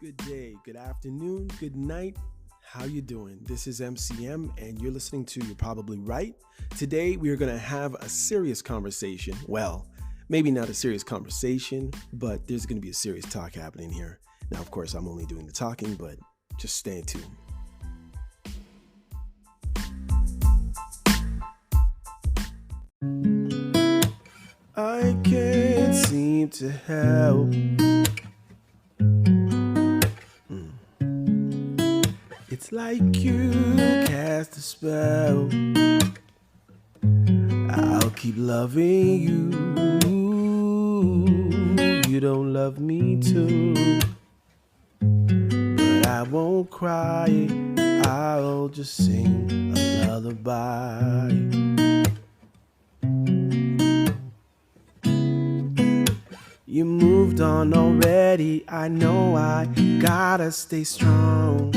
good day, good afternoon, good night. How you doing? This is MCM and you're listening to You're Probably Right. Today we are going to have a serious conversation. Well, maybe not a serious conversation, but there's going to be a serious talk happening here. Now, of course, I'm only doing the talking, but just stay tuned. I can't seem to help. It's like you cast a spell. I'll keep loving you. You don't love me too. But I won't cry. I'll just sing a lullaby. You moved on already. I know I gotta stay strong.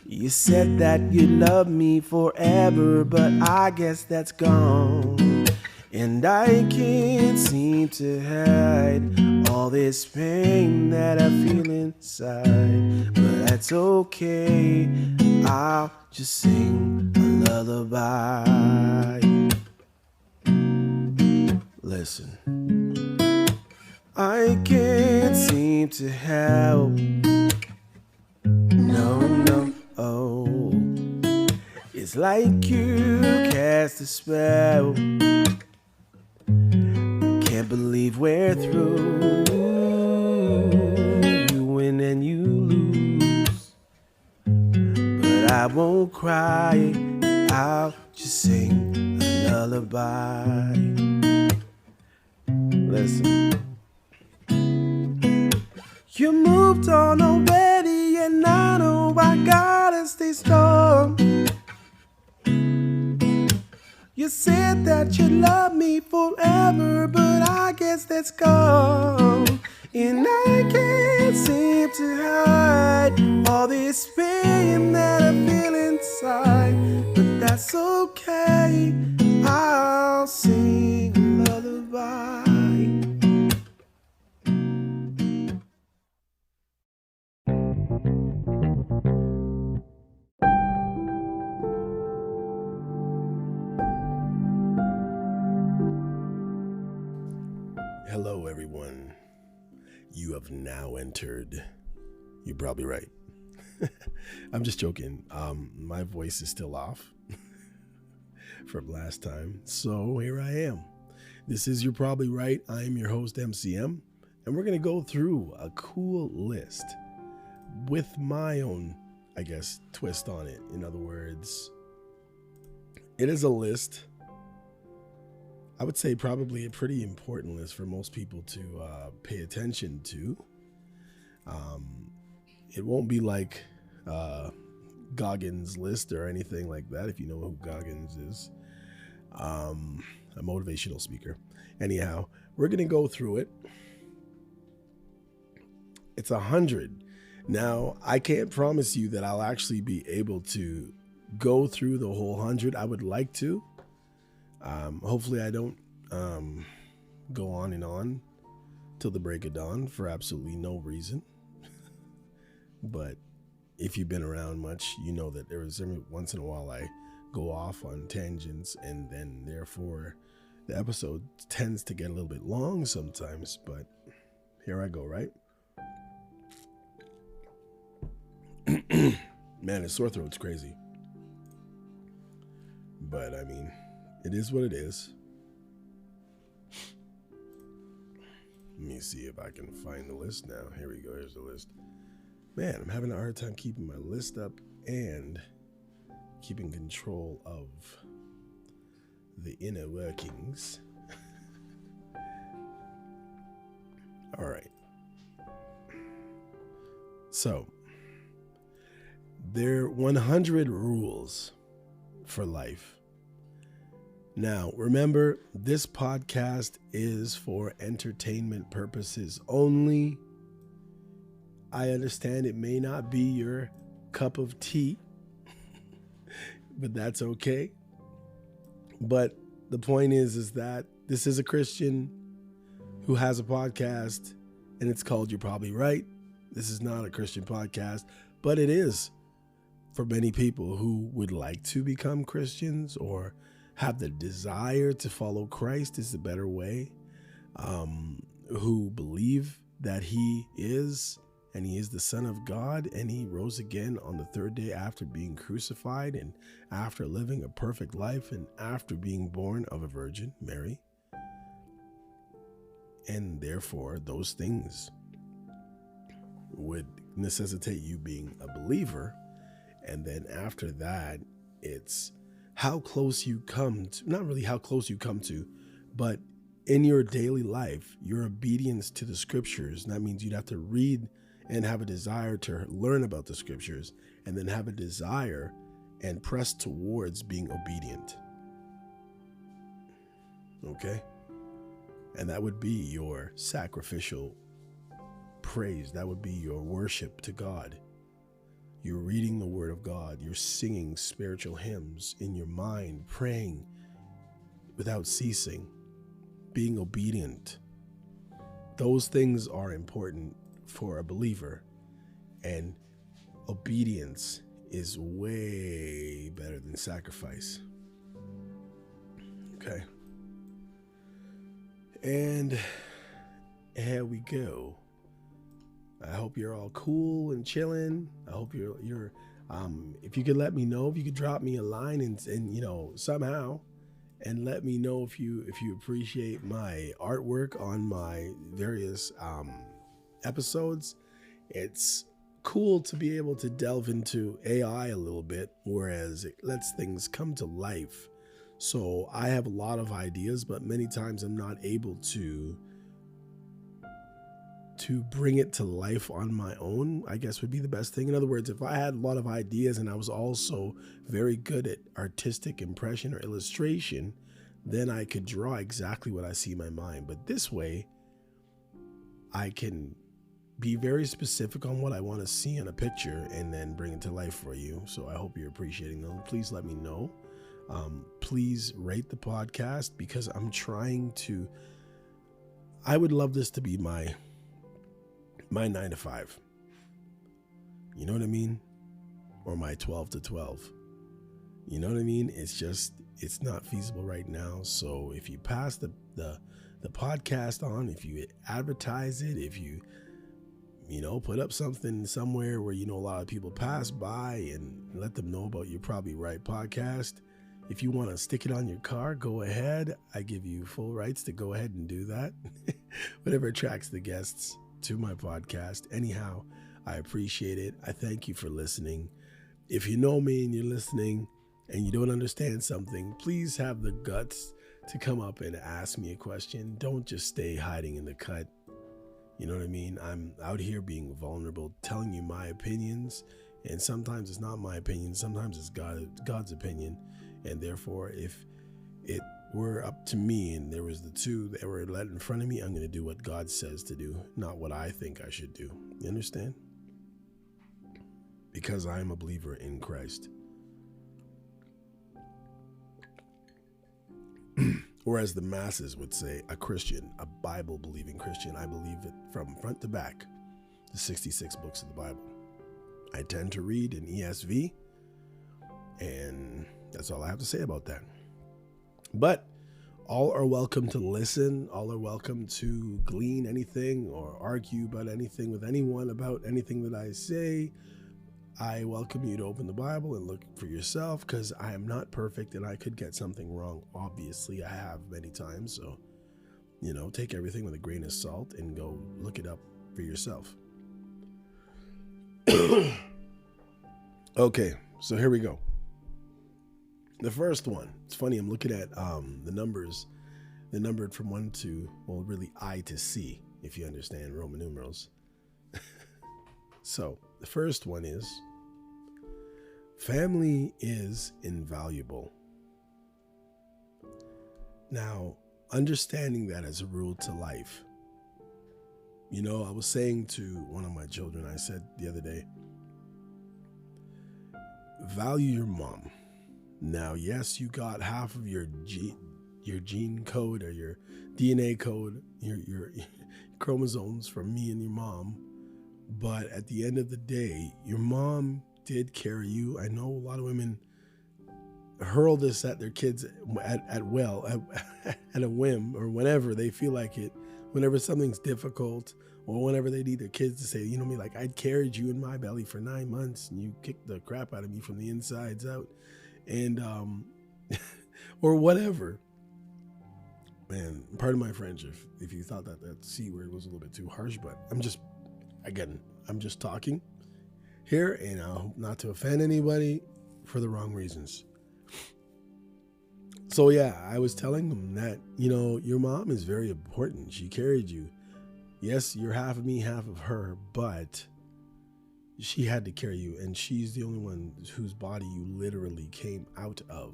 You said that you love me forever, but I guess that's gone. And I can't seem to hide all this pain that I feel inside. But that's okay, I'll just sing a lullaby. Listen, I can't seem to help. No, oh, it's like you cast a spell. Can't believe we're through. You win and you lose. But I won't cry, I'll just sing a lullaby. Listen. You moved on already, and I know I gotta stay strong. You said that you love me forever, but I guess that's gone. And I can't seem to hide all this pain that I feel inside. But that's okay, I'll sing a lullaby. Hello, everyone. You have now entered. You're probably right. I'm just joking. My voice is still off from last time. So here I am. This is You're Probably Right. I'm your host, MCM. And we're going to go through a cool list with my own, I guess, twist on it. In other words, it is a list. I would say probably a pretty important list for most people to pay attention to. It won't be like Goggins' list or anything like that, if you know who Goggins is. A motivational speaker. Anyhow, we're going to go through it. It's 100. Now, I can't promise you that I'll actually be able to go through the whole 100. I would like to. Hopefully I don't go on and on till the break of dawn for absolutely no reason. But if you've been around much, you know that there is every once in a while I go off on tangents, and then therefore the episode tends to get a little bit long sometimes. But here I go, right? Man, his sore throat's crazy. But I mean, it is what it is. Let me see if I can find the list now. Here we go. Here's the list. Man, I'm having a hard time keeping my list up and keeping control of the inner workings. All right. So, there are 100 rules for life. Now, remember, this podcast is for entertainment purposes only. I understand it may not be your cup of tea, but that's okay. But the point is that this is a Christian who has a podcast, and it's called You're Probably Right. This is not a Christian podcast, but it is for many people who would like to become Christians or have the desire to follow Christ is the better way, who believe that he is and he is the Son of God, and he rose again on the third day after being crucified and after living a perfect life and after being born of a virgin, Mary. And therefore, those things would necessitate you being a believer. And then after that, it's how close you come to, not really how close you come to, but in your daily life, your obedience to the scriptures. And that means you'd have to read and have a desire to learn about the scriptures, and then have a desire and press towards being obedient. Okay? And that would be your sacrificial praise. That would be your worship to God. You're reading the word of God. You're singing spiritual hymns in your mind, praying without ceasing, being obedient. Those things are important for a believer, and obedience is way better than sacrifice. Okay. And here we go. I hope you're all cool and chilling. I hope you're if you could let me know, if you could drop me a line and somehow, and let me know if you appreciate my artwork on my various episodes. It's cool to be able to delve into AI a little bit, whereas it lets things come to life. So I have a lot of ideas, but many times I'm not able to bring it to life on my own, I guess would be the best thing. In other words, if I had a lot of ideas and I was also very good at artistic impression or illustration, then I could draw exactly what I see in my mind. But this way, I can be very specific on what I want to see in a picture and then bring it to life for you. So I hope you're appreciating them. Please let me know. Please rate the podcast, because I would love this to be my 9 to 5. You know what I mean? Or my 12 to 12. You know what I mean? It's not feasible right now. So if you pass the podcast on, if you advertise it, if you put up something somewhere where a lot of people pass by, and let them know about You're Probably Right podcast. If you want to stick it on your car, go ahead. I give you full rights to go ahead and do that. Whatever attracts the guests to my podcast. Anyhow, I appreciate it. I thank you for listening. If you know me and you're listening and you don't understand something, please have the guts to come up and ask me a question. Don't just stay hiding in the cut. You know what I mean? I'm out here being vulnerable, telling you my opinions, and sometimes it's not my opinion. Sometimes it's God's opinion. And therefore, if it were up to me and there was the two that were let in front of me, I'm going to do what God says to do, not what I think I should do. You understand? Because I am a believer in Christ. Or as the masses would say, a Christian, a Bible-believing Christian. I believe it from front to back, the 66 books of the Bible. I tend to read in ESV, and that's all I have to say about that. But all are welcome to listen. All are welcome to glean anything or argue about anything with anyone about anything that I say. I welcome you to open the Bible and look for yourself, because I am not perfect and I could get something wrong. Obviously, I have many times. So, take everything with a grain of salt and go look it up for yourself. Okay, so here we go. The first one. It's funny, I'm looking at the numbers. They're numbered from 1 to, really I to C, if you understand Roman numerals. So, the first one is, family is invaluable. Now, understanding that as a rule to life. I was saying to one of my children, I said the other day, value your mom. Now, yes, you got half of your gene code or your DNA code, your chromosomes from me and your mom. But at the end of the day, your mom did carry you. I know a lot of women hurl this at their kids at a whim, or whenever they feel like it, whenever something's difficult, or whenever they need their kids to say, you know me, like, I carried you in my belly for 9 months and you kicked the crap out of me from the insides out, and or whatever. Man, pardon my French if you thought that C word was a little bit too harsh, but I'm just talking here, and I hope not to offend anybody for the wrong reasons. So yeah, I was telling them that, your mom is very important. She carried you. Yes, you're half of me, half of her, but she had to carry you, and she's the only one whose body you literally came out of.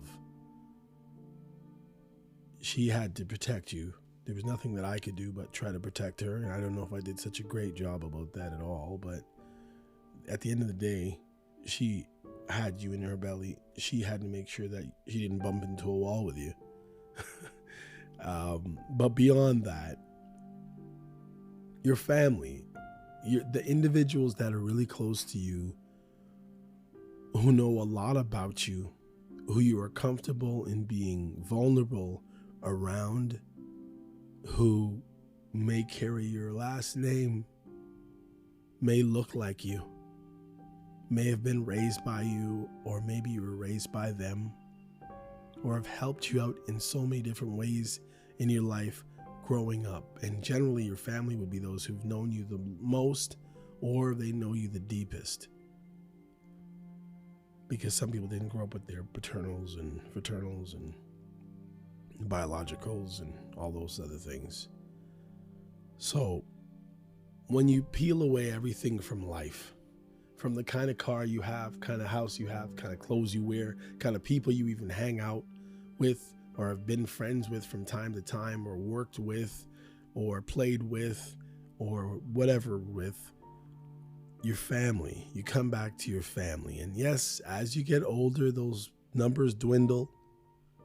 She had to protect you. There was nothing that I could do but try to protect her, and I don't know if I did such a great job about that at all, but at the end of the day, she had you in her belly. She had to make sure that she didn't bump into a wall with you. But beyond that, your family, the individuals that are really close to you, who know a lot about you, who you are comfortable in being vulnerable around, who may carry your last name, may look like you, may have been raised by you, or maybe you were raised by them, or have helped you out in so many different ways in your life growing up. And generally your family would be those who've known you the most, or they know you the deepest, because some people didn't grow up with their paternals and fraternals and biologicals and all those other things. So when you peel away everything from life, from the kind of car you have, kind of house you have, kind of clothes you wear, kind of people you even hang out with or have been friends with from time to time, or worked with or played with or whatever with, your family. You come back to your family. And yes, as you get older, those numbers dwindle.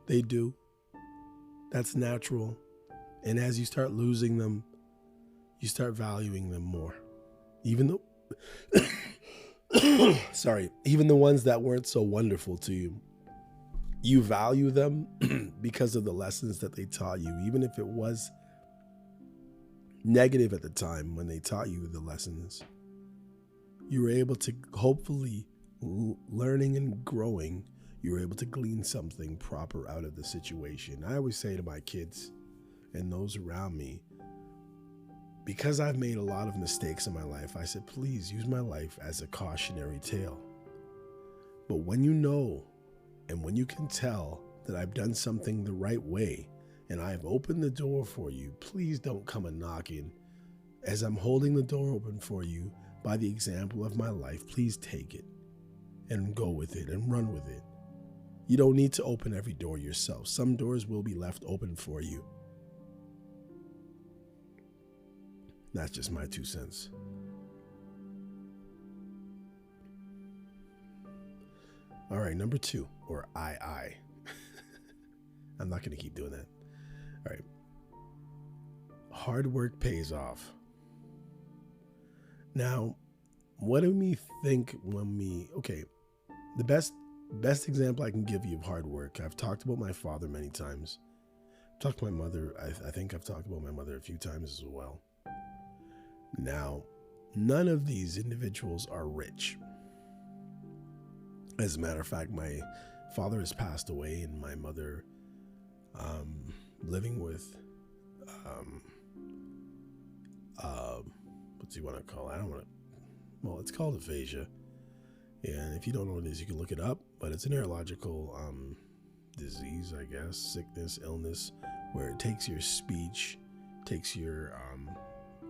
They do. That's natural. And as you start losing them, you start valuing them more. Even though even the ones that weren't so wonderful to you, you value them because of the lessons that they taught you, even if it was negative at the time when they taught you the lessons. You were able to, hopefully, learning and growing, you were able to glean something proper out of the situation. I always say to my kids and those around me, because I've made a lot of mistakes in my life, I said, please use my life as a cautionary tale. But when you know, and when you can tell that I've done something the right way, and I've opened the door for you, please don't come a knocking. As I'm holding the door open for you by the example of my life, please take it and go with it and run with it. You don't need to open every door yourself. Some doors will be left open for you. That's just my 2 cents. All right, number 2, or I. I'm not going to keep doing that. All right. Hard work pays off. Now, what do we think when the best example I can give you of hard work, I've talked about my father many times. I've talked to my mother. I think I've talked about my mother a few times as well. Now, none of these individuals are rich. As a matter of fact, my father has passed away, and my mother, living with, what's you want to call it? It's called aphasia. And if you don't know what it is, you can look it up, but it's a neurological disease, I guess, sickness, illness, where it takes your speech, takes your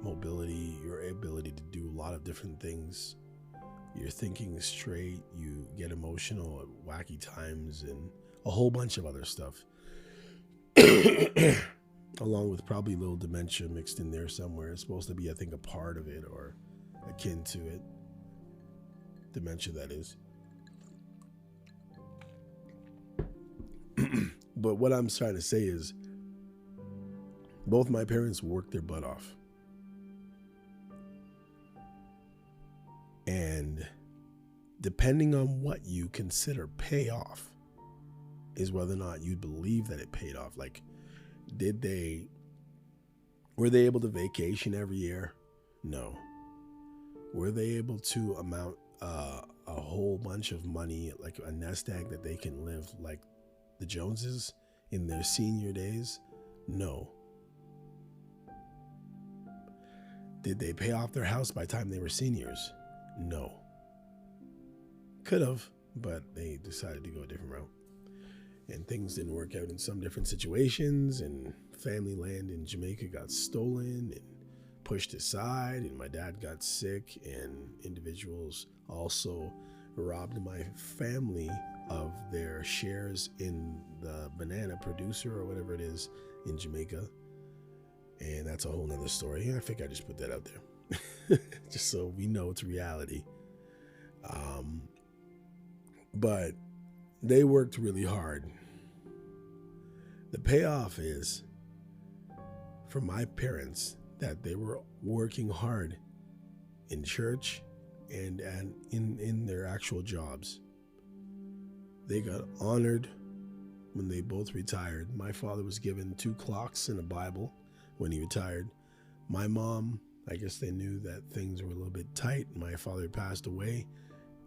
mobility, your ability to do a lot of different things. Your thinking is straight, you get emotional at wacky times, and a whole bunch of other stuff. Along with probably a little dementia mixed in there somewhere. It's supposed to be, I think, a part of it or akin to it. Dementia, that is. But what I'm trying to say is, both my parents worked their butt off. And depending on what you consider payoff is whether or not you believe that it paid off. Like, were they able to vacation every year? No. Were they able to amount a whole bunch of money, like a nest egg that they can live like the Joneses in their senior days? No. Did they pay off their house by the time they were seniors? No. Could have, but they decided to go a different route. And things didn't work out in some different situations, and family land in Jamaica got stolen and pushed aside, and my dad got sick, and individuals also robbed my family of their shares in the banana producer or whatever it is in Jamaica. And that's a whole nother story. I think I just put that out there just so we know it's reality. But they worked really hard. The payoff is for my parents that they were working hard in church and in their actual jobs. They got honored when they both retired. My father was given 2 clocks and a Bible when he retired. My mom, I guess they knew that things were a little bit tight. My father passed away.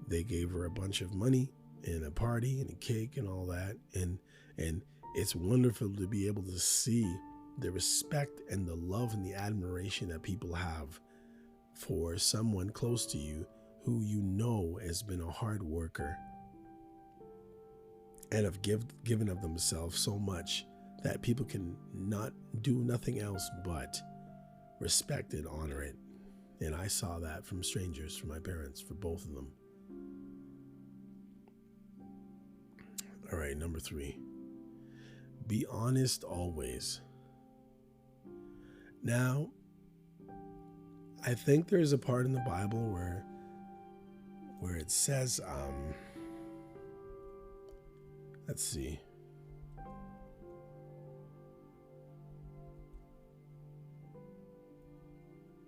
They gave her a bunch of money and a party and a cake and all that. And it's wonderful to be able to see the respect and the love and the admiration that people have for someone close to you who you know has been a hard worker and have given of themselves so much that people can not do nothing else but respect and honor it. And I saw that from strangers, from my parents, for both of them. All right, number 3. Be honest always. Now, I think there's a part in the Bible where it says, let's see.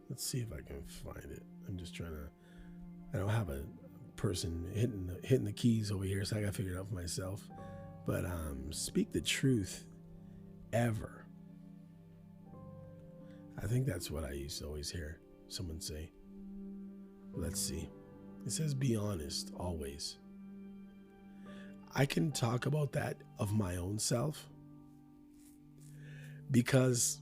Let's see if I can find it. I'm just trying to, I don't have a person hitting the keys over here, so I got to figure it out for myself. But speak the truth ever. I think that's what I used to always hear someone say. Let's see. It says be honest always. I can talk about that of my own self because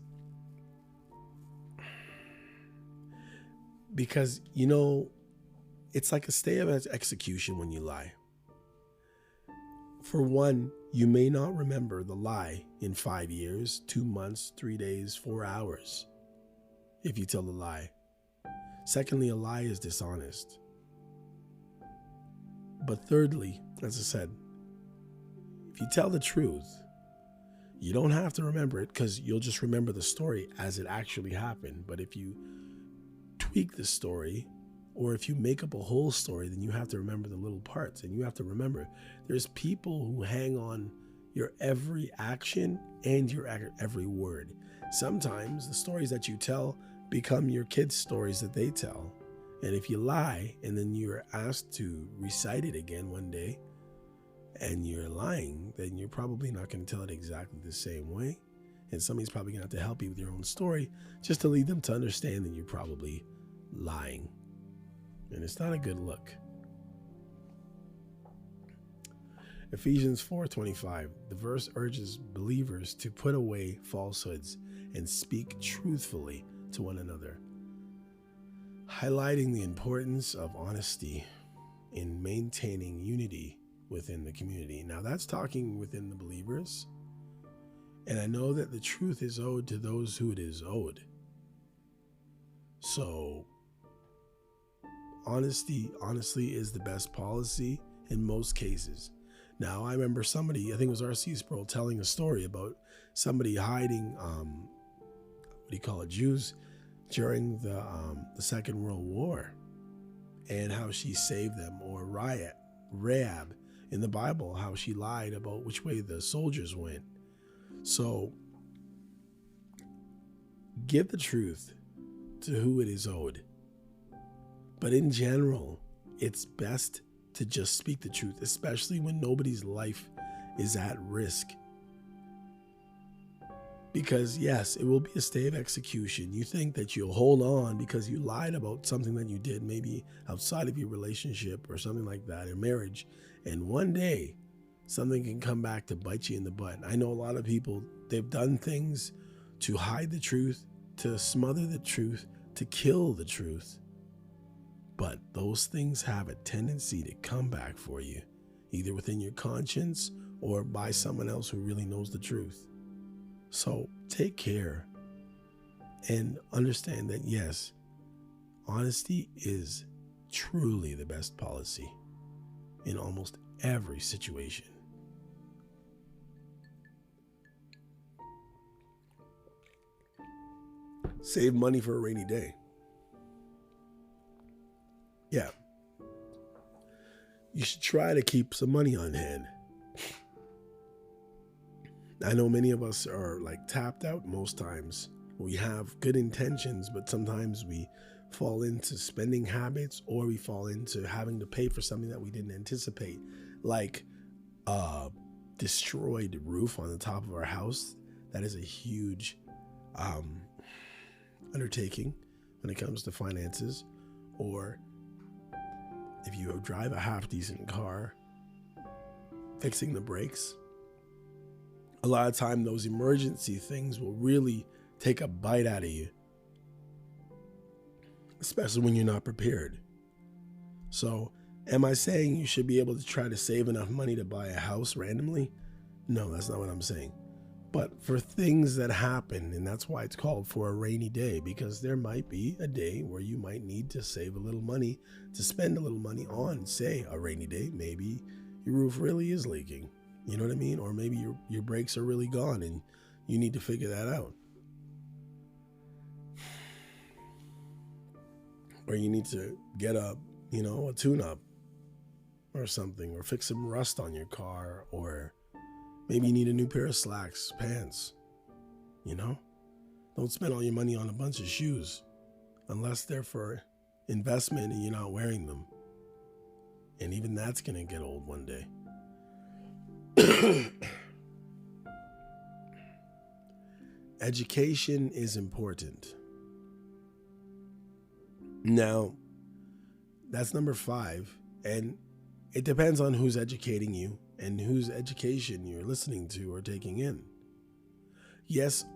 you know, it's like a stay of execution when you lie. For one, you may not remember the lie in 5 years, 2 months, 3 days, 4 hours if you tell a lie. Secondly, a lie is dishonest. But thirdly, as I said, if you tell the truth, you don't have to remember it because you'll just remember the story as it actually happened. But if you tweak the story, or if you make up a whole story, then you have to remember the little parts. And you have to remember there's people who hang on your every action and your every word. Sometimes the stories that you tell become your kids' stories that they tell. And if you lie and then you're asked to recite it again one day and you're lying, then you're probably not going to tell it exactly the same way. And somebody's probably going to have to help you with your own story just to lead them to understand that you're probably lying. And it's not a good look. Ephesians 4:25, the verse urges believers to put away falsehoods and speak truthfully to one another, highlighting the importance of honesty in maintaining unity within the community. Now that's talking within the believers. And I know that the truth is owed to those who it is owed. So honesty, honestly, is the best policy in most cases. Now, I remember somebody, I think it was R.C. Sproul, telling a story about somebody hiding, Jews during the Second World War, and how she saved them, or Rahab in the Bible, how she lied about which way the soldiers went. So, give the truth to who it is owed. But in general, it's best to just speak the truth, especially when nobody's life is at risk. Because yes, it will be a stay of execution. You think that you'll hold on because you lied about something that you did, maybe outside of your relationship or something like that, in marriage. And one day, something can come back to bite you in the butt. I know a lot of people, they've done things to hide the truth, to smother the truth, to kill the truth. But those things have a tendency to come back for you, either within your conscience or by someone else who really knows the truth. So take care and understand that, yes, honesty is truly the best policy in almost every situation. Save money for a rainy day. Yeah. You should try to keep some money on hand. I know many of us are like tapped out most times. We have good intentions, but sometimes we fall into spending habits, or we fall into having to pay for something that we didn't anticipate, like a destroyed roof on the top of our house. That is a huge undertaking when it comes to finances. Or if you drive a half decent car, fixing the brakes. A lot of time those emergency things will really take a bite out of you, especially when you're not prepared. So am I saying you should be able to try to save enough money to buy a house randomly? No, that's not what I'm saying. But for things that happen, and that's why it's called for a rainy day, because there might be a day where you might need to save a little money, to spend a little money on, say, a rainy day. Maybe your roof really is leaking. You know what I mean? Or maybe your brakes are really gone and you need to figure that out. Or you need to get a tune-up or something, or fix some rust on your car, or maybe you need a new pair of slacks, pants. Don't spend all your money on a bunch of shoes unless they're for investment and you're not wearing them. And even that's going to get old one day. Education is important. Now, that's number 5, and it depends on who's educating you and whose education you're listening to or taking in. Yes,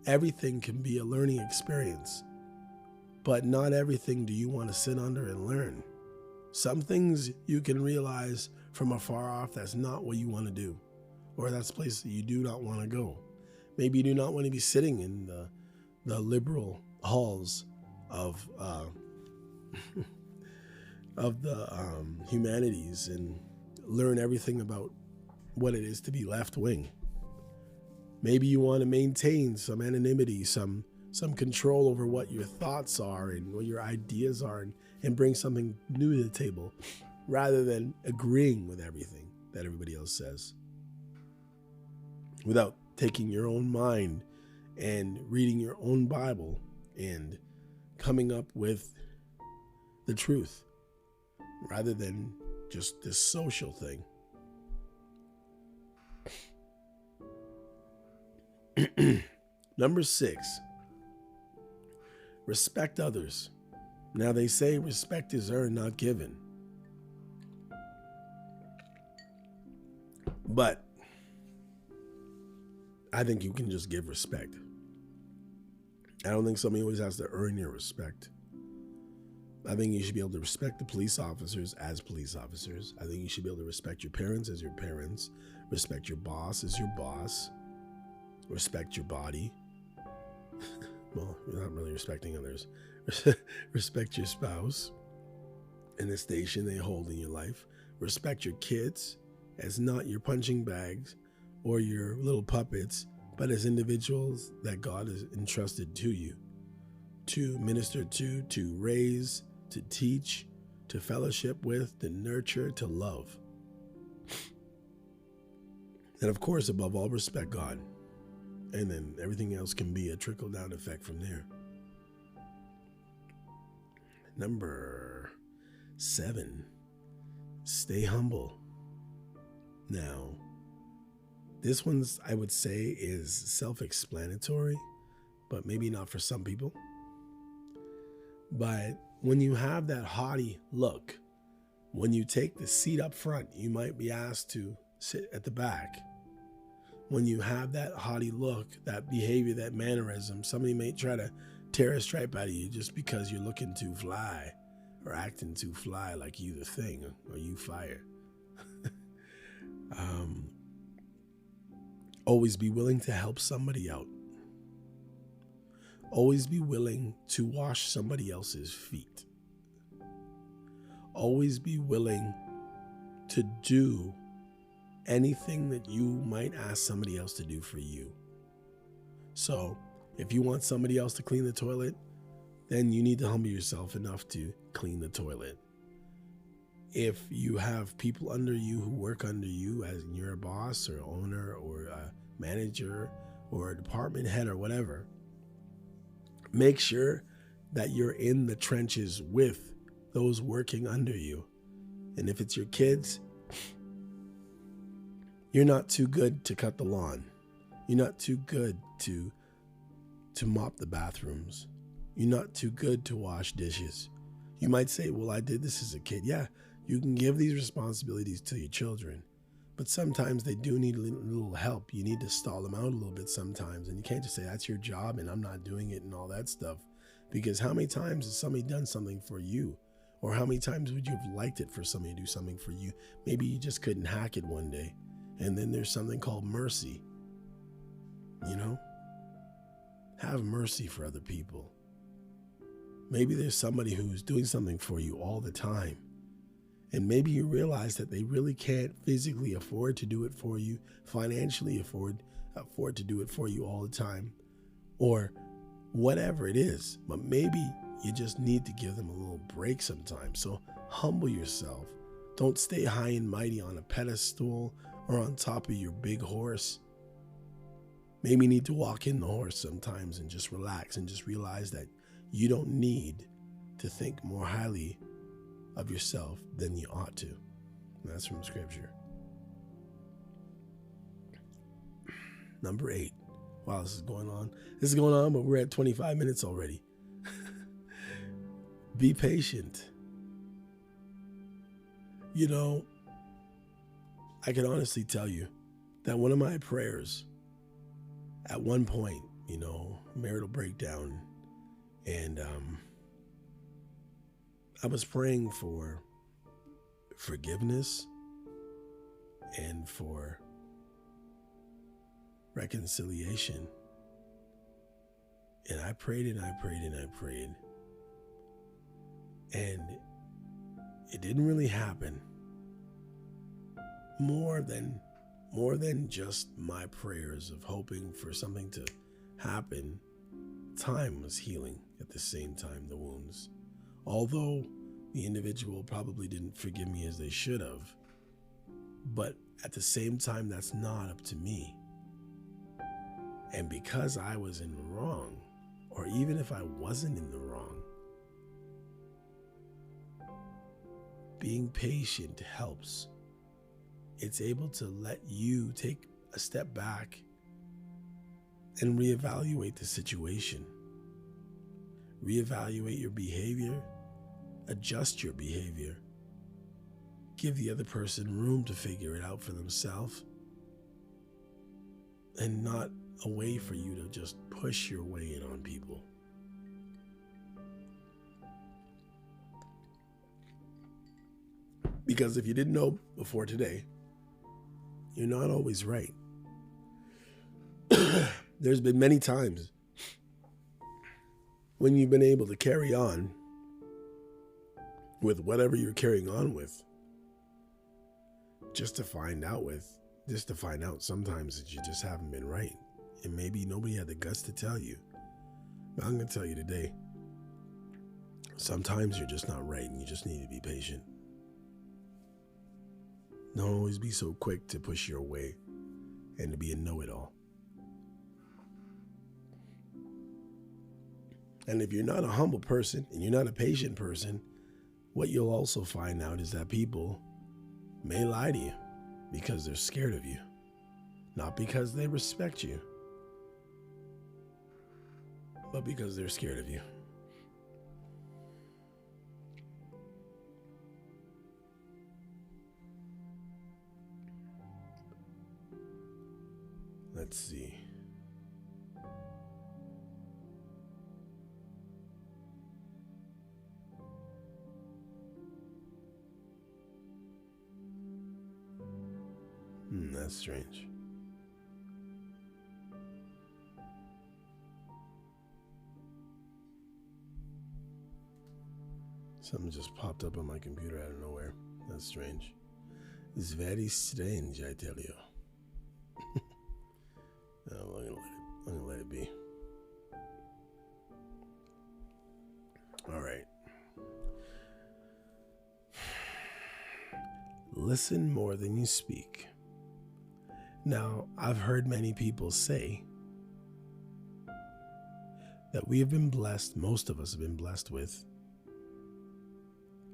everything can be a learning experience, but not everything do you want to sit under and learn. Some things you can realize from afar off that's not what you want to do, or that's a place that you do not want to go. Maybe you do not want to be sitting in the liberal halls of the humanities and learn everything about what it is to be left wing. Maybe you want to maintain some anonymity, some control over what your thoughts are and what your ideas are, and bring something new to the table, rather than agreeing with everything that everybody else says, without taking your own mind and reading your own Bible and coming up with the truth, rather than just this social thing. Number 6, respect others. Now, they say respect is earned, not given. But I think you can just give respect. I don't think somebody always has to earn your respect. I think you should be able to respect the police officers as police officers. I think you should be able to respect your parents as your parents. Respect your boss as your boss. Respect your body. Well, you're not really respecting others. Respect your spouse and the station they hold in your life. Respect your kids as not your punching bags or your little puppets, but as individuals that God has entrusted to you, to minister to raise, to teach, to fellowship with, to nurture, to love. And of course, above all, respect God. And then everything else can be a trickle-down effect from there. Number 7, stay humble. Now, this one's, I would say, is self-explanatory, but maybe not for some people. But when you have that haughty look, when you take the seat up front, you might be asked to sit at the back. When you have that haughty look, that behavior, that mannerism, somebody may try to tear a stripe out of you just because you're looking too fly or acting too fly, like you the thing or you fire. Always be willing to help somebody out. Always be willing to wash somebody else's feet. Always be willing to do anything that you might ask somebody else to do for you. So if you want somebody else to clean the toilet, then you need to humble yourself enough to clean the toilet. If you have people under you who work under you, as you're a boss or owner or a manager or a department head or whatever, make sure that you're in the trenches with those working under you. And if it's your kids, you're not too good to cut the lawn. You're not too good to mop the bathrooms. You're not too good to wash dishes. You might say, well, I did this as a kid. Yeah, you can give these responsibilities to your children, but sometimes they do need a little help. You need to stall them out a little bit sometimes. And you can't just say, that's your job and I'm not doing it and all that stuff. Because how many times has somebody done something for you? Or how many times would you have liked it for somebody to do something for you? Maybe you just couldn't hack it one day. And then there's something called mercy. You know? Have mercy for other people. Maybe there's somebody who's doing something for you all the time. And maybe you realize that they really can't physically afford to do it for you, financially afford to do it for you all the time, or whatever it is. But maybe you just need to give them a little break sometimes. So humble yourself. Don't stay high and mighty on a pedestal or on top of your big horse. Maybe you need to walk in the horse sometimes and just relax and just realize that you don't need to think more highly of yourself than you ought to. And that's from scripture. Number 8. Wow, this is going on. This is going on, but we're at 25 minutes already. Be patient. You know, I can honestly tell you that one of my prayers at one point, you know, marital breakdown, and I was praying for forgiveness and for reconciliation. And I prayed and I prayed and I prayed. And it didn't really happen. More than just my prayers of hoping for something to happen, time was healing at the same time, the wounds. Although the individual probably didn't forgive me as they should have, but at the same time, that's not up to me. And because I was in the wrong, or even if I wasn't in the wrong, being patient helps. It's able to let you take a step back and reevaluate the situation. Reevaluate your behavior, adjust your behavior, give the other person room to figure it out for themselves, and not a way for you to just push your way in on people. Because if you didn't know before today, you're not always right. There's been many times when you've been able to carry on with whatever you're carrying on with, just to find out sometimes that you just haven't been right. And maybe nobody had the guts to tell you. But I'm going to tell you today, sometimes you're just not right and you just need to be patient. Don't always be so quick to push your way and to be a know-it-all. And if you're not a humble person and you're not a patient person, what you'll also find out is that people may lie to you because they're scared of you, not because they respect you, but because they're scared of you. Let's see. That's strange. Something just popped up on my computer out of nowhere. That's strange. It's very strange, I tell you. No, I'm gonna let it be. All right. Listen more than you speak. Now, I've heard many people say that we have been blessed, most of us have been blessed with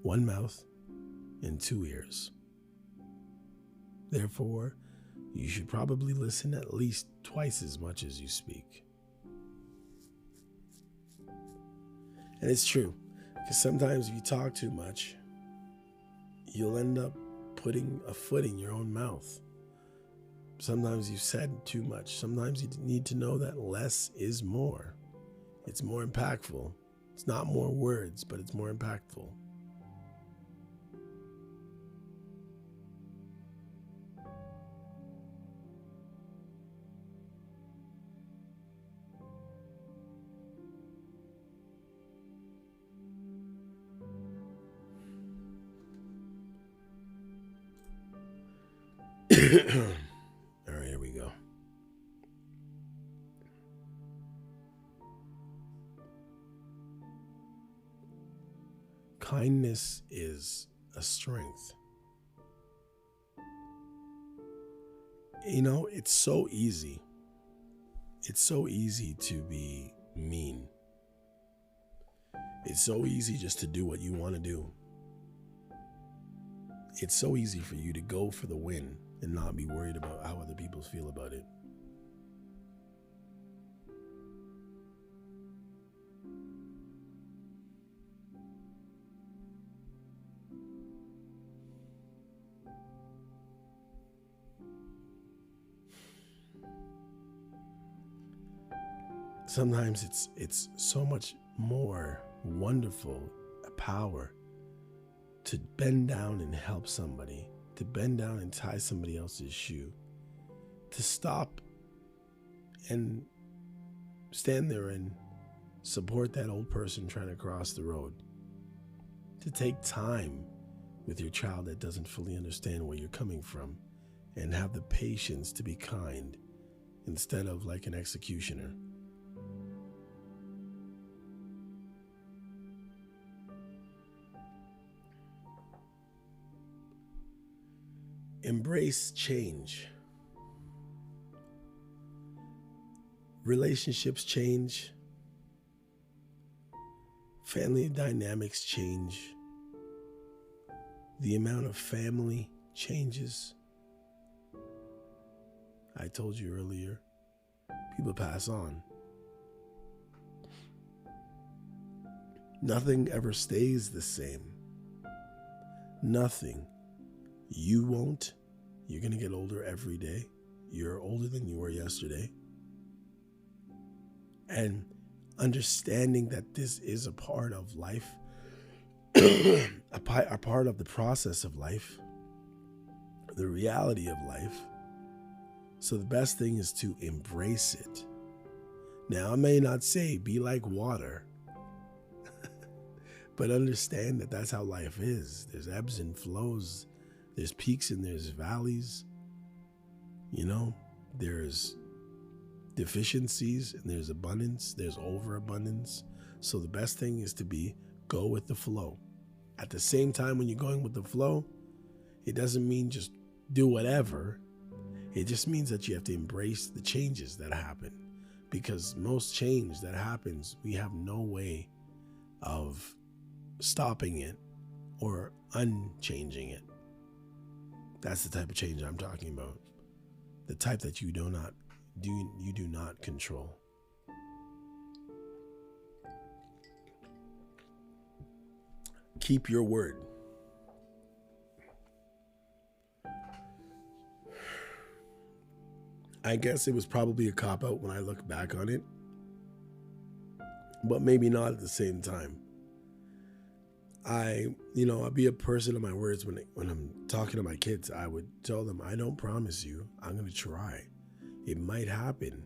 one mouth and two ears. Therefore, you should probably listen at least twice as much as you speak. And it's true, because sometimes if you talk too much, you'll end up putting a foot in your own mouth. Sometimes you've said too much. Sometimes you need to know that less is more. It's more impactful. It's not more words, but it's more impactful. All right, here we go. Kindness is a strength. You know, it's so easy. It's so easy to be mean. It's so easy just to do what you want to do. It's so easy for you to go for the win and not be worried about how other people feel about it. Sometimes it's so much more wonderful a power to bend down and help somebody, to bend down and tie somebody else's shoe, to stop and stand there and support that old person trying to cross the road, to take time with your child that doesn't fully understand where you're coming from and have the patience to be kind instead of like an executioner. Embrace change. Relationships change. Family dynamics change. The amount of family changes. I told you earlier, people pass on. Nothing ever stays the same. Nothing. You won't. You're going to get older every day. You're older than you were yesterday. And understanding that this is a part of life, a part of the process of life, the reality of life. So the best thing is to embrace it. Now, I may not say be like water, but understand that that's how life is. There's ebbs and flows. There's peaks and there's valleys. You know, there's deficiencies and there's abundance. There's overabundance. So the best thing is to go with the flow. At the same time, when you're going with the flow, it doesn't mean just do whatever. It just means that you have to embrace the changes that happen. because most change that happens, we have no way of stopping it or unchanging it. That's the type of change I'm talking about. The type that you do not control. Keep your word. I guess it was probably a cop-out when I look back on it, but maybe not at the same time. I'll be a person of my words when I'm talking to my kids. I would tell them, I don't promise you. I'm going to try. It might happen,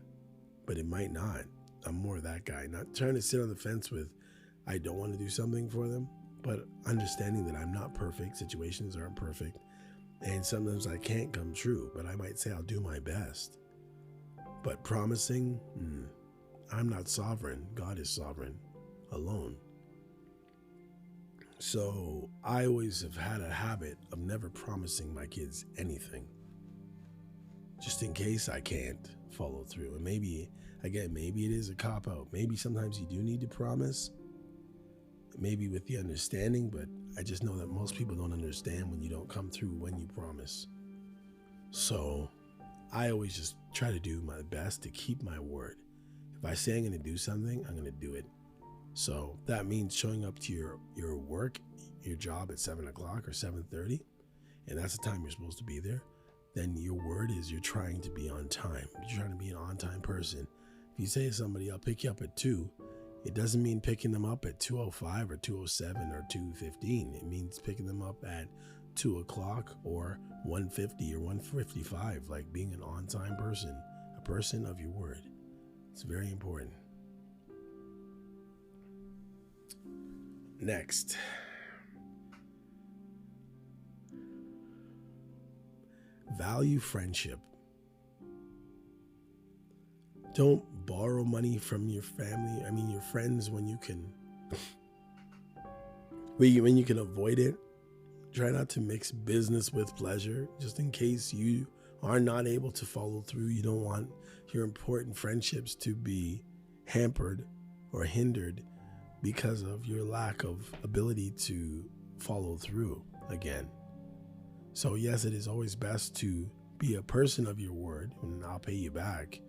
but it might not. I'm more that guy, not trying to sit on the fence with, I don't want to do something for them, but understanding that I'm not perfect. Situations aren't perfect. And sometimes I can't come true, but I might say I'll do my best. But promising, I'm not sovereign. God is sovereign alone. So I always have had a habit of never promising my kids anything, just in case I can't follow through. And maybe it is a cop-out. Maybe sometimes you do need to promise, maybe with the understanding, but I just know that most people don't understand when you don't come through when you promise. So I always just try to do my best to keep my word. If I say I'm going to do something, I'm going to do it. So that means showing up to your work, your job at 7 o'clock or 7:30, and that's the time you're supposed to be there. Then your word is you're trying to be on time. You're trying to be an on-time person. If you say to somebody, I'll pick you up at 2, it doesn't mean picking them up at 2:05 or 2:07 or 2:15. It means picking them up at 2 o'clock or 1:50 or 1:55, like being an on-time person, a person of your word. It's very important. Next, value friendship. Don't borrow money from your family. Your friends when you can avoid it. Try not to mix business with pleasure, just in case you are not able to follow through. You don't want your important friendships to be hampered or hindered because of your lack of ability to follow through again. So yes, it is always best to be a person of your word, and I'll pay you back.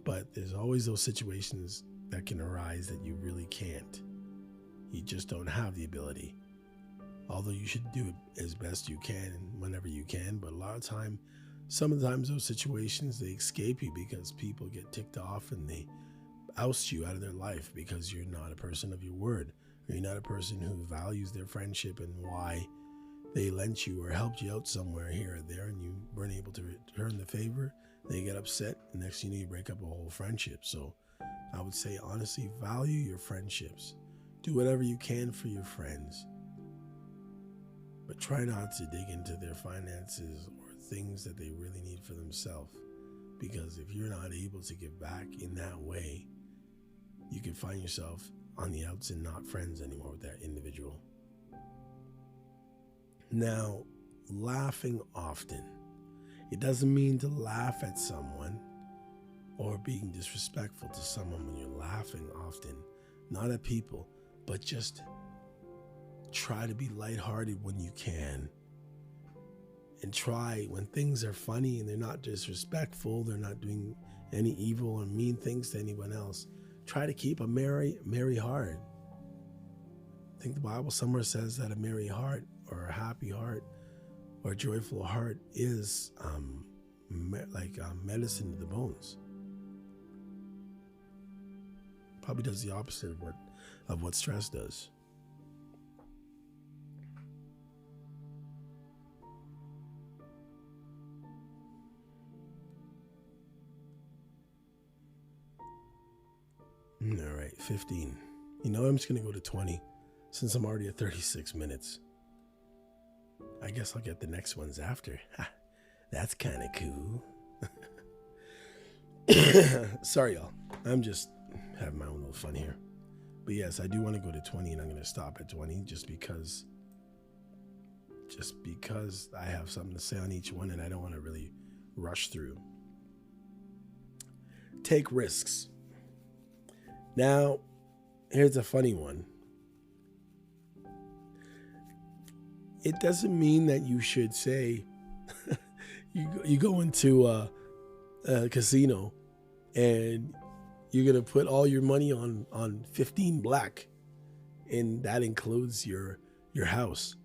But there's always those situations that can arise that you really can't. You just don't have the ability. Although you should do it as best you can and whenever you can. But a lot of time, sometimes those situations, they escape you because people get ticked off and they oust you out of their life because you're not a person of your word, or you're not a person who values their friendship and why they lent you or helped you out somewhere here or there and you weren't able to return the favor. They get upset, and next thing you know, you break up a whole friendship. So I would say, honestly, value your friendships. Do whatever you can for your friends, but try not to dig into their finances or things that they really need for themselves, because if you're not able to give back in that way, you can find yourself on the outs and not friends anymore with that individual. Now, laughing often. It doesn't mean to laugh at someone or being disrespectful to someone when you're laughing often. Not at people, but just try to be lighthearted when you can. And try, when things are funny and they're not disrespectful, they're not doing any evil or mean things to anyone else, try to keep a merry heart. I think the Bible somewhere says that a merry heart or a happy heart or a joyful heart is medicine to the bones. Probably does the opposite of what stress does. All right, 15. I'm just going to go to 20 since I'm already at 36 minutes. I guess I'll get the next ones after. That's kind of cool. Sorry, y'all. I'm just having my own little fun here. But yes, I do want to go to 20, and I'm going to stop at 20 just because I have something to say on each one, and I don't want to really rush through. Take risks. Now, here's a funny one. It doesn't mean that you should say, you go into a casino and you're going to put all your money on 15 black, and that includes your house,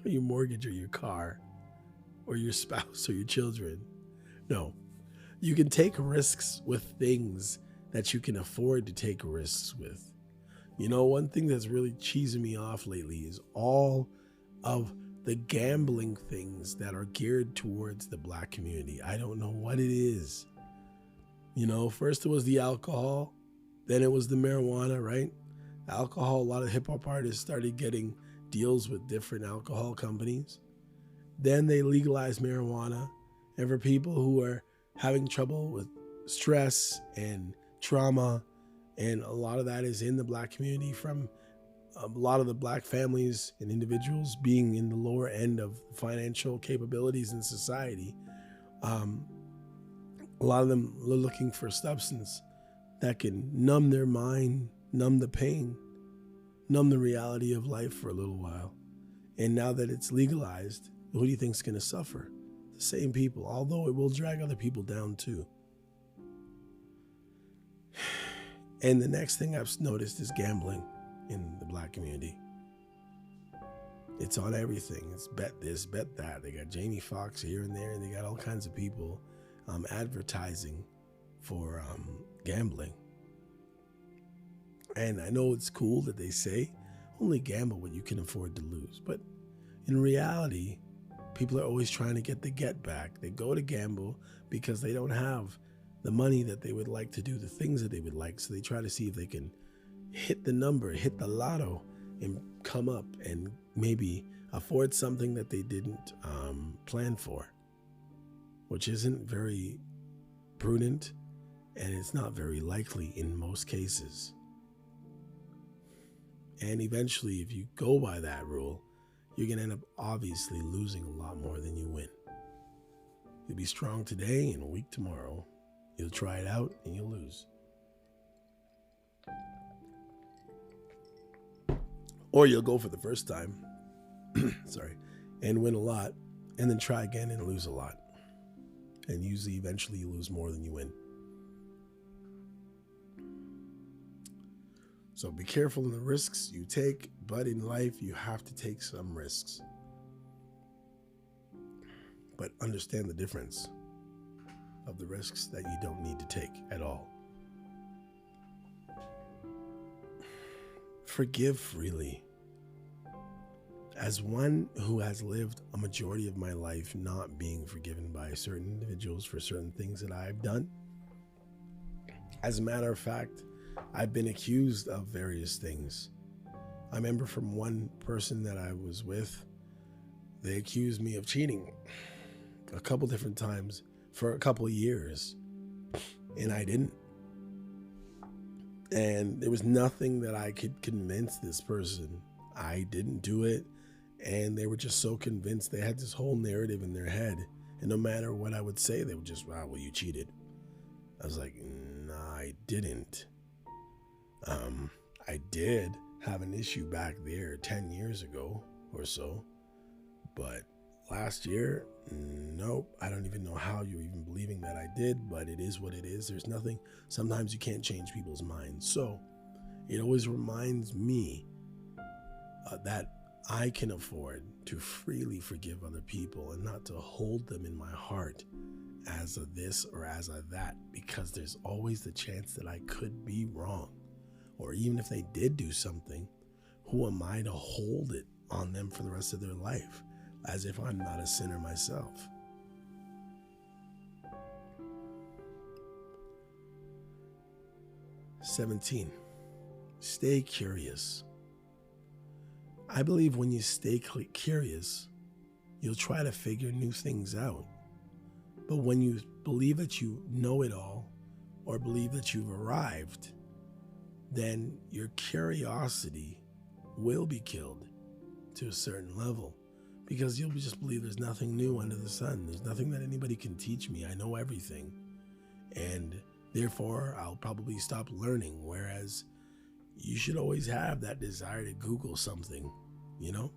your mortgage, or your car, or your spouse, or your children. No, you can take risks with things that you can afford to take risks with. You know, one thing that's really cheesing me off lately is all of the gambling things that are geared towards the black community. I don't know what it is. You know, first it was the alcohol, then it was the marijuana, right? Alcohol, a lot of hip hop artists started getting deals with different alcohol companies. Then they legalized marijuana. And for people who are having trouble with stress and trauma, and a lot of that is in the black community from a lot of the black families and individuals being in the lower end of financial capabilities in society, a lot of them are looking for substance that can numb their mind, numb the pain, numb the reality of life for a little while. And now that it's legalized, who do you think's going to suffer? The same people, although it will drag other people down too. And the next thing I've noticed is gambling in the black community. It's on everything. It's bet this, bet that. They got Jamie Foxx here and there, and they got all kinds of people advertising for gambling. And I know it's cool that they say only gamble what you can afford to lose. But in reality, people are always trying to get the get back. They go to gamble because they don't have the money that they would like to do the things that they would like. So they try to see if they can hit the number, hit the lotto, and come up and maybe afford something that they didn't plan for, which isn't very prudent, and it's not very likely in most cases. And eventually, if you go by that rule, you're going to end up obviously losing a lot more than you win. You'll be strong today and weak tomorrow. You'll try it out and you'll lose. Or you'll go for the first time, and win a lot, and then try again and lose a lot. And usually, eventually, you lose more than you win. So be careful in the risks you take, but in life, you have to take some risks. But understand the difference of the risks that you don't need to take at all. Forgive freely. As one who has lived a majority of my life not being forgiven by certain individuals for certain things that I've done, as a matter of fact, I've been accused of various things. I remember from one person that I was with, they accused me of cheating a couple different times for a couple of years, and I didn't. And there was nothing that I could convince this person I didn't do it, and they were just so convinced. They had this whole narrative in their head, and no matter what I would say, they would just, wow, well, you cheated. I was like, no, I didn't. I did have an issue back there 10 years ago or so, but last year, nope. I don't even know how you're even believing that I did, but it is what it is. There's nothing. Sometimes you can't change people's minds. So it always reminds me that I can afford to freely forgive other people and not to hold them in my heart as a this or as a that, because there's always the chance that I could be wrong. Or even if they did do something, who am I to hold it on them for the rest of their life, as if I'm not a sinner myself? "17. Stay curious. I believe when you stay curious, you'll try to figure new things out. But when you believe that you know it all, or believe that you've arrived, then your curiosity will be killed to a certain level, because you'll just believe there's nothing new under the sun. There's nothing that anybody can teach me. I know everything. And Therefore, I'll probably stop learning. Whereas you should always have that desire to Google something, you know?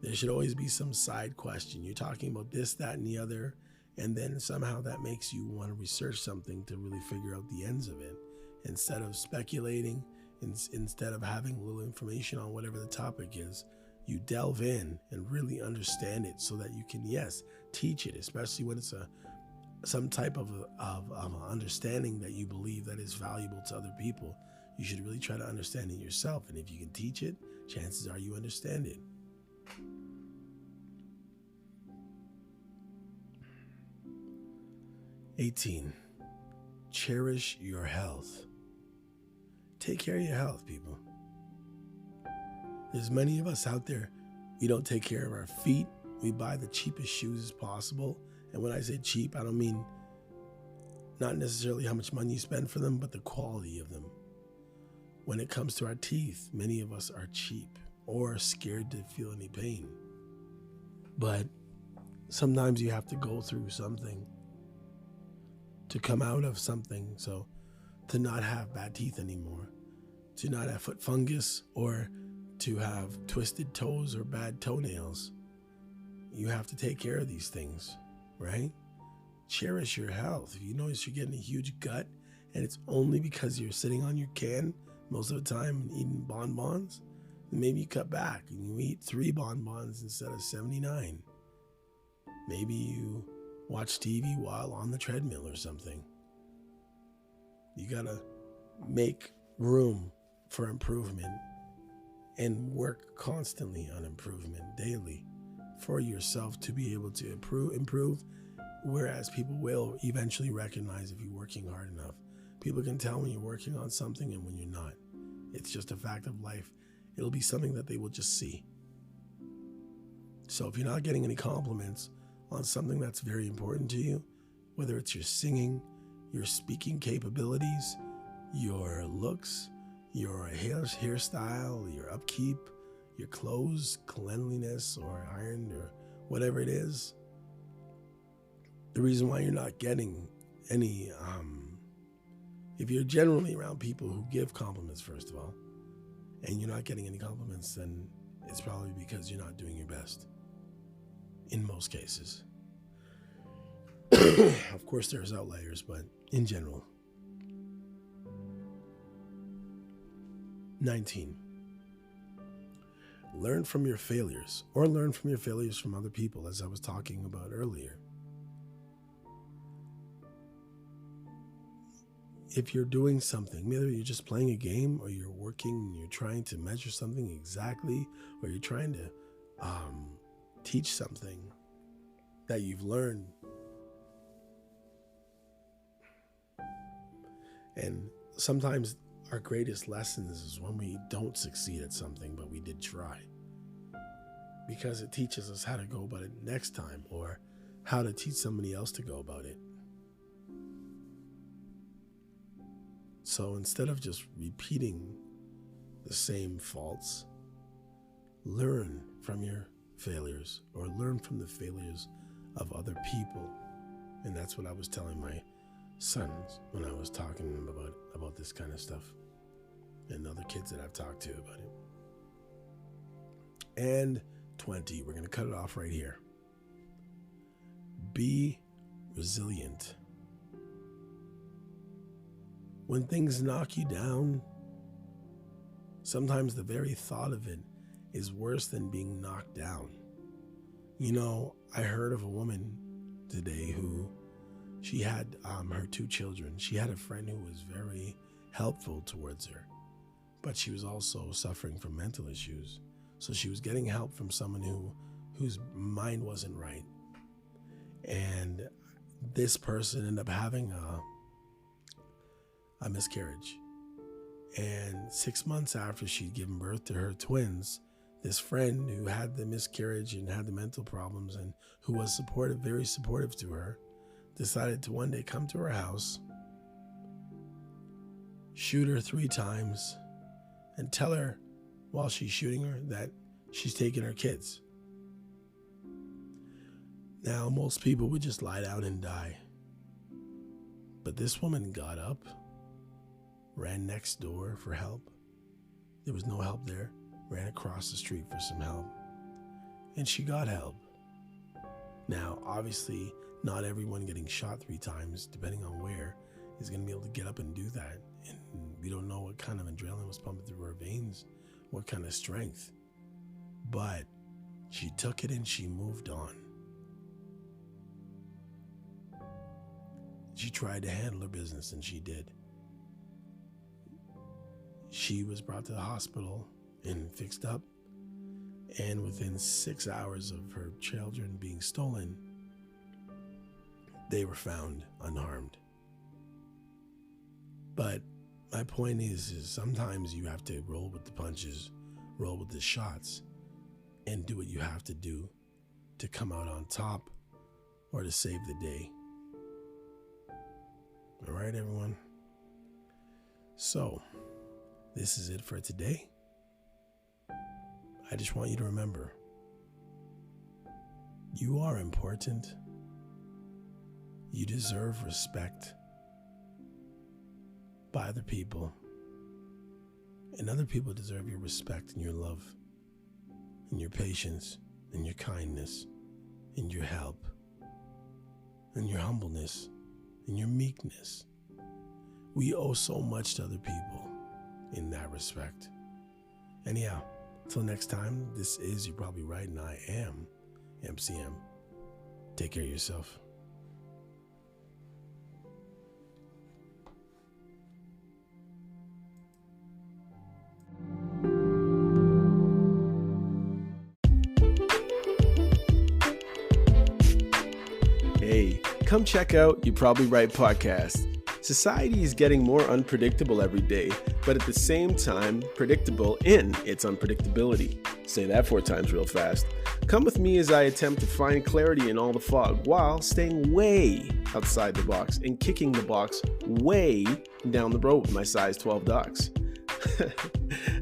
There should always be some side question. You're talking about this, that, and the other, and then somehow that makes you want to research something to really figure out the ends of it. Instead of speculating, instead of having a little information on whatever the topic is, you delve in and really understand it so that you can, yes, teach it, especially when it's some type of understanding that you believe that is valuable to other people. You should really try to understand it yourself. And if you can teach it, chances are you understand it. "18. Cherish your health." Take care of your health, people. There's many of us out there, we don't take care of our feet. We buy the cheapest shoes as possible. And when I say cheap, I don't mean not necessarily how much money you spend for them, but the quality of them. When it comes to our teeth, many of us are cheap or scared to feel any pain. But sometimes you have to go through something to come out of something. So to not have bad teeth anymore, to not have foot fungus, or to have twisted toes or bad toenails, you have to take care of these things, right? Cherish your health. If you notice you're getting a huge gut and it's only because you're sitting on your can most of the time and eating bonbons, then maybe you cut back and you eat 3 bonbons instead of 79. Maybe you watch TV while on the treadmill or something. You gotta make room for improvement and work constantly on improvement daily for yourself to be able to improve, whereas people will eventually recognize if you're working hard enough. People can tell when you're working on something and when you're not. It's just a fact of life. It'll be something that they will just see. So if you're not getting any compliments on something that's very important to you, whether it's your singing, your speaking capabilities, your looks, your hairstyle, your upkeep, your clothes, cleanliness or ironed or whatever it is, the reason why you're not getting any, if you're generally around people who give compliments, first of all, and you're not getting any compliments, then it's probably because you're not doing your best. In most cases. Of course, there's outliers, but in general. 19. Learn from your failures, or learn from your failures from other people, as I was talking about earlier. If you're doing something, whether you're just playing a game or you're working and you're trying to measure something exactly, or you're trying to teach something that you've learned, and sometimes our greatest lessons is when we don't succeed at something, but we did try, because it teaches us how to go about it next time, or how to teach somebody else to go about it. So instead of just repeating the same faults, learn from your failures, or learn from the failures of other people. And that's what I was telling my sons when I was talking about this kind of stuff, and other kids that I've talked to about it. And 20, we're going to cut it off right here. Be resilient. When things knock you down, sometimes the very thought of it is worse than being knocked down. You know, I heard of a woman today who, she had her 2 children. She had a friend who was very helpful towards her, but she was also suffering from mental issues. So she was getting help from someone whose mind wasn't right. And this person ended up having a miscarriage. And 6 months after she'd given birth to her twins, this friend who had the miscarriage and had the mental problems and who was supportive, very supportive to her, decided to one day come to her house, shoot her 3 times, and tell her while she's shooting her that she's taking her kids. Now, most people would just lie down and die. But this woman got up, ran next door for help. There was no help there. Ran across the street for some help. And she got help. Now, obviously, not everyone getting shot 3 times, depending on where, is going to be able to get up and do that. And we don't know what kind of adrenaline was pumping through her veins, what kind of strength. But she took it and she moved on. She tried to handle her business, and she did. She was brought to the hospital and fixed up. And within 6 hours of her children being stolen, they were found unharmed. But my point is sometimes you have to roll with the punches, roll with the shots, and do what you have to do to come out on top or to save the day. All right, everyone. So, this is it for today. I just want you to remember, you are important. You deserve respect by other people. And other people deserve your respect and your love and your patience and your kindness and your help and your humbleness and your meekness. We owe so much to other people in that respect. Anyhow, till next time, this is You're Probably Right, and I am MCM. Take care of yourself. Hey, come check out You're Probably Right podcast. Society is getting more unpredictable every day, but at the same time, predictable in its unpredictability. Say that 4 times real fast. Come with me as I attempt to find clarity in all the fog while staying way outside the box and kicking the box way down the road with my size 12 dogs.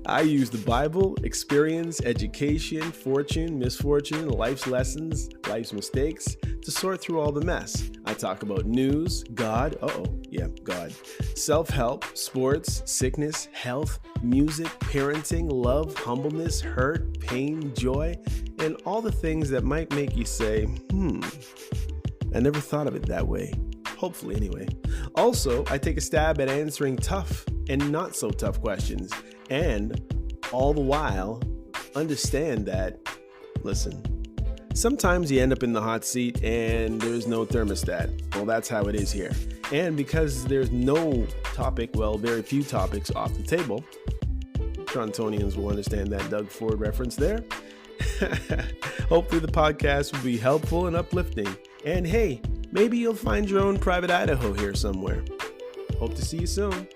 I use the Bible, experience, education, fortune, misfortune, life's lessons, life's mistakes to sort through all the mess. I talk about news, God, God, self-help, sports, sickness, health, music, parenting, love, humbleness, hurt, pain, joy, and all the things that might make you say, I never thought of it that way. Hopefully, anyway. Also, I take a stab at answering tough and not so tough questions, and all the while understand that, listen, sometimes you end up in the hot seat and there's no thermostat. Well, that's how it is here. And because there's no topic, very few topics off the table, Torontonians will understand that Doug Ford reference there. Hopefully the podcast will be helpful and uplifting. And hey, maybe you'll find your own private Idaho here somewhere. Hope to see you soon.